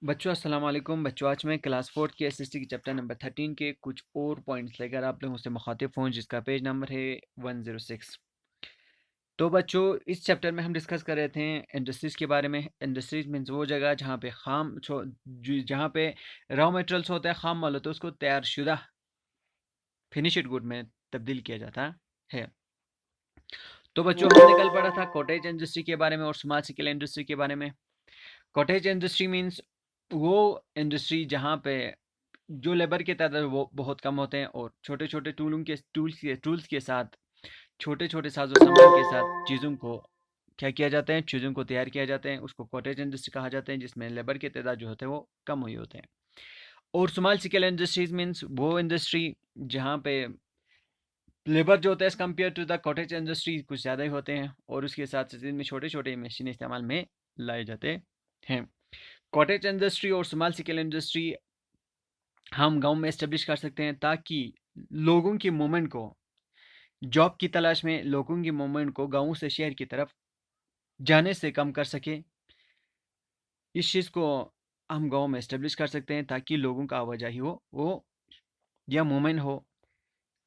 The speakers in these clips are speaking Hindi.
बच्चों अस्सलाम वालेकुम। बच्चों आज मैं क्लास 4 की एसएसटी की चैप्टर नंबर 13 के कुछ और पॉइंट्स लेकर आप लोगों से मुखातिब हूँ, जिसका पेज नंबर है 106। तो बच्चों इस चैप्टर में हम डिस्कस कर रहे थे इंडस्ट्रीज़ के बारे में। इंडस्ट्रीज मीन्स वो जगह जहाँ पे जहाँ पे रॉ मटेरियल्स होता है, खाम माल होता है, उसको तैयार शुदा फिनिश्ड गुड में तब्दील किया जाता है। तो बच्चों हमने कल पढ़ा था कॉटेज इंडस्ट्री के बारे में और स्मॉल स्केल इंडस्ट्री के बारे में। कॉटेज इंडस्ट्री मीन्स वो इंडस्ट्री जहाँ पे जो लेबर के तादाद वो बहुत कम होते हैं और छोटे छोटे टूल्स के साथ, छोटे छोटे साजो सामान के साथ चीज़ों को क्या किया जाता है, चीज़ों को तैयार किया जाता है, उसको कॉटेज इंडस्ट्री कहा जाता है, जिसमें लेबर के तादाद जो होते हैं वो कम हुए होते हैं। और स्मॉल स्केल इंडस्ट्रीज मीन्स वो इंडस्ट्री जहाँ पे लेबर जो होता है as compare to the cottage industry कुछ ज़्यादा ही होते हैं, और उसके साथ साथ इनमें छोटे छोटे मशीन इस्तेमाल में लाए जाते हैं। कॉटेज इंडस्ट्री और स्मॉल स्केल इंडस्ट्री हम गांव में इस्टेब्लिश कर सकते हैं ताकि लोगों की मूवमेंट को, जॉब की तलाश में लोगों की मूवमेंट को गाँव से शहर की तरफ जाने से कम कर सके। इस चीज़ को हम गाँव में इस्टेब्लिश कर सकते हैं ताकि लोगों का आवाजाही हो वो या मूवमेंट हो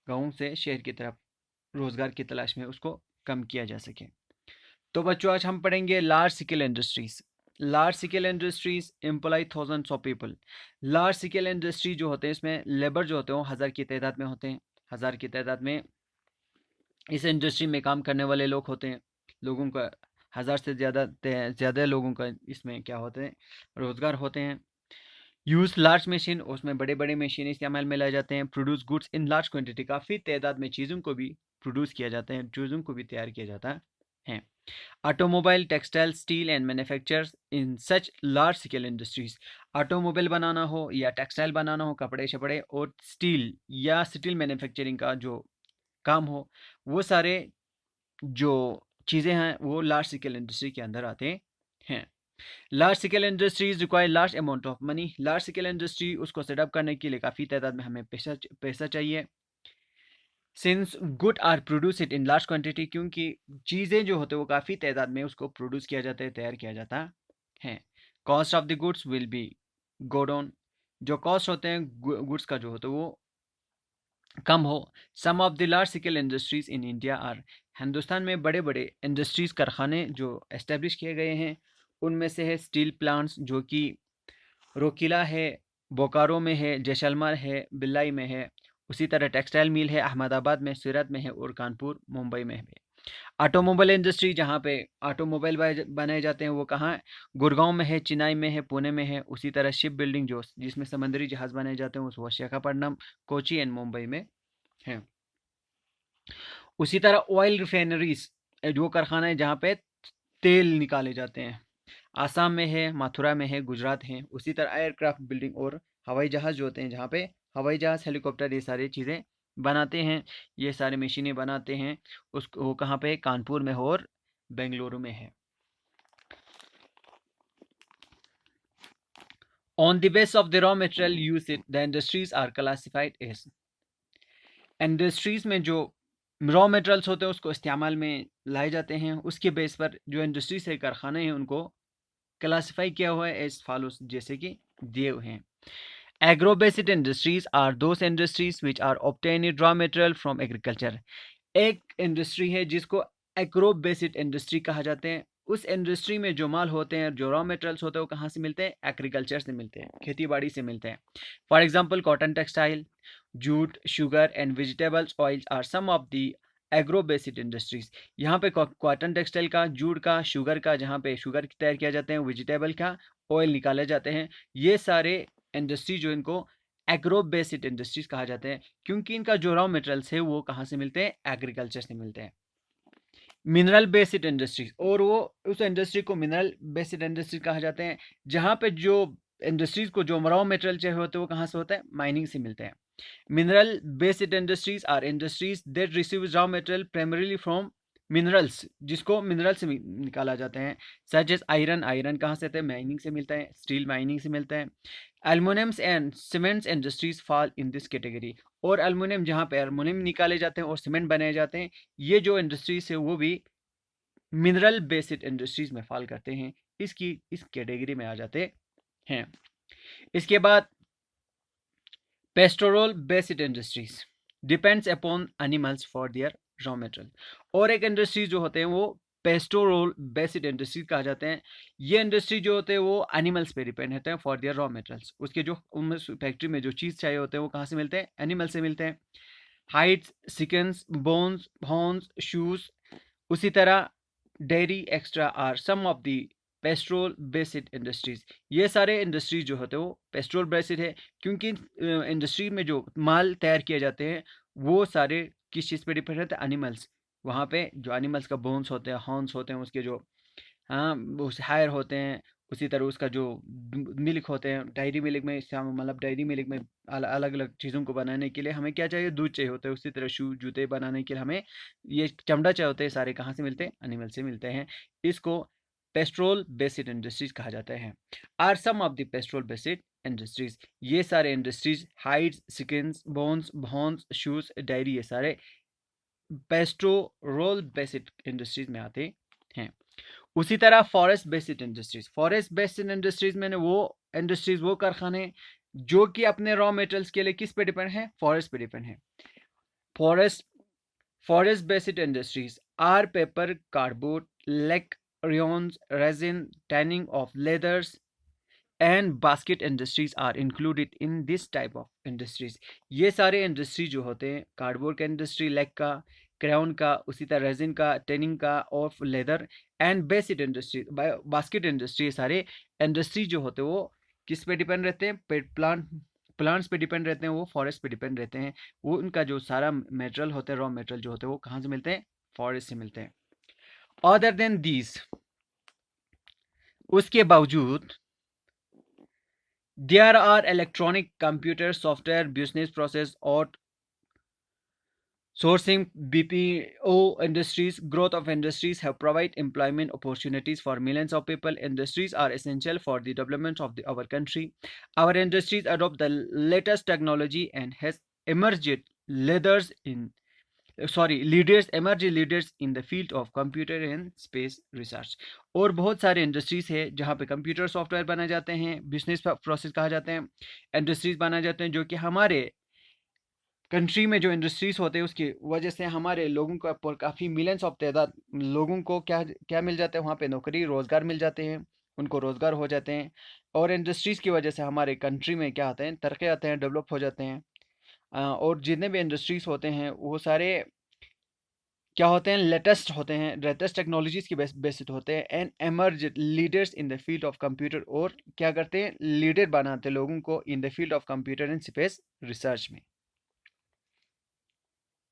गाँव से शहर की तरफ रोज़गार की तलाश में, उसको कम किया जा सके। तो बच्चों आज हम पढ़ेंगे large scale industries. Large scale industries employ thousands of people. Large scale industry जो होते हैं इसमें लेबर जो होते हैं वो हज़ार की तादाद में होते हैं। हज़ार की तादाद में इस इंडस्ट्री में काम करने वाले लोग होते हैं। लोगों का हज़ार से ज़्यादा लोगों का इसमें क्या होते हैं, रोज़गार होते हैं। यूज़ लार्ज मशीन, उसमें बड़े बड़े मशीन इस्तेमाल में लाए जाते हैं। Produce goods in large quantity, काफ़ी तादाद में चीज़ों को भी प्रोड्यूस किया जाता है, चीज़ों को भी तैयार किया जाता है। Automobile, textile, steel and manufactures in such large scale industries. Automobile बनाना हो या टेक्सटाइल बनाना हो, कपड़े शपड़े, और स्टील मैन्युफैक्चरिंग का जो काम हो, वो सारे जो चीज़ें हैं वो लार्ज स्केल इंडस्ट्री के अंदर आते हैं। Large scale industries require large amount of money. Large scale industry उसको सेटअप करने के लिए काफ़ी तादाद में हमें पैसा चाहिए। Since good are produce it in large quantity, क्योंकि चीज़ें जो होते हैं वो काफ़ी तादाद में उसको प्रोड्यूस किया जाता है, तैयार किया जाता है। Cost of the goods will be go down. जो कॉस्ट होते हैं गुड्स का जो होता है वो कम हो। Some of the large scale industries in India are. Hindustan में बड़े बड़े इंडस्ट्रीज कारखाने जो एस्टेब्लिश किए गए हैं उनमें से है स्टील प्लांट्स, जो कि रोकिला है, बोकारो में है, जैसलमेर है, बिल्लाई में है। उसी तरह टेक्सटाइल मिल है अहमदाबाद में, सूरत में है, और कानपुर मुंबई में है। ऑटोमोबाइल इंडस्ट्री जहाँ पे ऑटोमोबाइल बनाए जाते हैं वो कहाँ है, गुड़गांव में है, चेन्नई में है, पुणे में है। उसी तरह शिप बिल्डिंग जो जिसमें समुद्री जहाज़ बनाए जाते हैं वो विशाखापट्टनम, कोची एंड मुंबई में है। उसी तरह ऑयल रिफाइनरीज जो कारखाना है जहाँ पे तेल निकाले जाते हैं, आसाम में है, मथुरा में है, गुजरात है। उसी तरह एयरक्राफ्ट बिल्डिंग और हवाई जहाज़ जो होते हैं जहाँ पे हवाई जहाज़, हेलीकॉप्टर, ये सारी चीज़ें बनाते हैं, ये सारी मशीनें बनाते हैं, उसको वो कहाँ पे, कानपुर में हो और बेंगलुरु में है। On the base of the raw material use it the industries are classified as. Industries में जो रॉ मटेरियल्स होते हैं उसको इस्तेमाल में लाए जाते हैं, उसके बेस पर जो इंडस्ट्री से कारखाने हैं उनको क्लासिफाई किया हुआ है एज फॉलोस, जैसे कि दिए हुए हैं। Agro based industries are those industries which are obtained raw material from agriculture. एक इंडस्ट्री है जिसको एग्रो बेस्ड इंडस्ट्री कहा जाते हैं। उस इंडस्ट्री में जो माल होते हैं, जो रॉ मटेरियल्स होते हैं, वो कहाँ से मिलते हैं, एग्रीकल्चर से मिलते हैं, खेती बाड़ी से मिलते हैं। For example cotton, textile, jute, sugar and vegetables oils are some of the agro based industries. यहाँ पे कॉटन टेक्सटाइल का, जूट का, शुगर का, जहाँ पे शुगर तैयार किया जाते हैं, वेजिटेबल का ऑयल निकाले जाते हैं, ये सारे इंडस्ट्री जो इनको एग्रो बेस्ड इंडस्ट्रीज कहा जाते हैं, क्योंकि इनका जो रॉ मटेरियल्स है वो कहाँ से मिलते हैं, एग्रीकल्चर से मिलते हैं। मिनरल बेस्ड इंडस्ट्रीज, और वो उस इंडस्ट्री को मिनरल बेस्ड इंडस्ट्री कहा जाते हैं जहाँ पे जो इंडस्ट्रीज को जो रॉ मटेरियल चाहिए होते हैं वो कहाँ से होता है, माइनिंग से मिलते हैं। Mineral based industries are industries that receive raw material primarily from minerals, जिसको मिनरल से निकाला जाता है। सच एज आयरन, आयरन कहाँ से आता है, माइनिंग से मिलता है। स्टील माइनिंग से मिलता है। Aluminiums and cements industries fall in this category. और एल्युमिनियम, जहाँ पे एल्युमिनियम निकाले जाते हैं और सीमेंट बनाए जाते हैं, ये जो इंडस्ट्रीज है वो भी मिनरल बेस्ड इंडस्ट्रीज में फॉल करते हैं, इस कैटेगरी में आ जाते हैं। इसके बाद pastoral based industries depends upon animals for their raw material. और एक इंडस्ट्रीज जो होते हैं वो पेस्टोरल बेस्ड इंडस्ट्रीज कहा जाते हैं। ये इंडस्ट्री जो होते हैं वो एनिमल्स पे डिपेंड होते हैं फॉर देयर रॉ मटेरियल्स। उसके जो उनमें फैक्ट्री में जो चीज़ चाहिए होते हैं वो कहाँ से मिलते हैं? एनिमल से मिलते हैं। Hides, skins, bones, horns, shoes, उसी तरह dairy extra are some of the pastoral based industries. ये सारे इंडस्ट्रीज जो होते हैं वो पेस्ट्रोल बेस्ड है, क्योंकि इंडस्ट्री में जो माल तैयार किए जाते हैं वो सारे किस चीज़ पे डिपेंड रहते हैं? एनिमल्स। वहाँ पे जो एनिमल्स का बोन्स होते हैं, हॉर्न्स होते हैं, उसके जो हाँ उस हायर होते हैं, उसी तरह उसका जो मिल्क होते हैं, डायरी मिल्क में मतलब डायरी मिल्क में अलग अलग चीज़ों को बनाने के लिए हमें क्या चाहिए? दूध चाहिए होता है। उसी तरह शू जूते बनाने के लिए हमें ये चमड़ा चाहिए होते हैं। सारे कहाँ से मिलते हैं? एनिमल से मिलते हैं। इसको पेस्ट्रोल बेस्ड इंडस्ट्रीज कहा जाता है। Are some of the pastoral based industries. ये सारे industries hides, skins, bones, horns, shoes, dairy, ये सारे पेस्ट्रोल बेस्ड इंडस्ट्रीज में आते हैं। उसी तरह फॉरेस्ट बेस्ड इंडस्ट्रीज में वो इंडस्ट्रीज, वो कारखाने जो कि अपने रॉ मेटेरियल्स के लिए किस पे डिपेंड है? फॉरेस्ट पे डिपेंड है। Forest forest based industries are paper, cardboard, lac, rayons, resin, tanning of leathers and basket industries are included in this type of industries. ये सारे इंडस्ट्री जो होते हैं, कार्डबोर्ड का इंडस्ट्री, लेग का, क्रेन का, उसी तरह रेजिन का, टेनिंग का, of leather and based industry, basket industry, ये सारे इंडस्ट्री जो होते हैं वो किस पे डिपेंड रहते हैं? प्लांट्स पे डिपेंड रहते हैं, वो फॉरेस्ट पे डिपेंड रहते हैं। वो उनका जो सारा मटेरियल होता है, रॉ मटेरियल जो होते हैं वो कहाँ से मिलते हैं? फॉरेस्ट से मिलते हैं। अदर देन दीज, उसके बावजूद there are electronic, computer, software, business process or sourcing BPO industries. Growth of industries have provide employment opportunities for millions of people. Industries are essential for the development of our country. Our industries adopt the latest technology and has emerged leaders in leaders in the field of computer and space research। और बहुत सारे इंडस्ट्रीज है जहाँ पे कंप्यूटर सॉफ्टवेयर बनाए जाते हैं, बिजनेस प्रोसेस कहा जाते हैं, इंडस्ट्रीज बनाए जाते हैं, जो कि हमारे कंट्री में जो इंडस्ट्रीज होते हैं उसकी वजह से हमारे लोगों को पर काफ़ी मिलियंस ऑफ तादाद लोगों को क्या क्या मिल जाता है? वहाँ पे नौकरी रोज़गार मिल जाते हैं, उनको रोज़गार हो जाते हैं। और इंडस्ट्रीज़ की वजह से हमारे कंट्री में क्या आते हैं? तरक्की आते हैं, डेवलप हो जाते हैं। और जितने भी इंडस्ट्रीज़ होते हैं वो सारे क्या होते हैं? लेटेस्ट टेक्नोलॉजीज़ की बेस्ड होते हैं and emerge leaders in the field of computer. और क्या करते हैं? लीडर बनाते हैं लोगों को in the field of computer and space research में।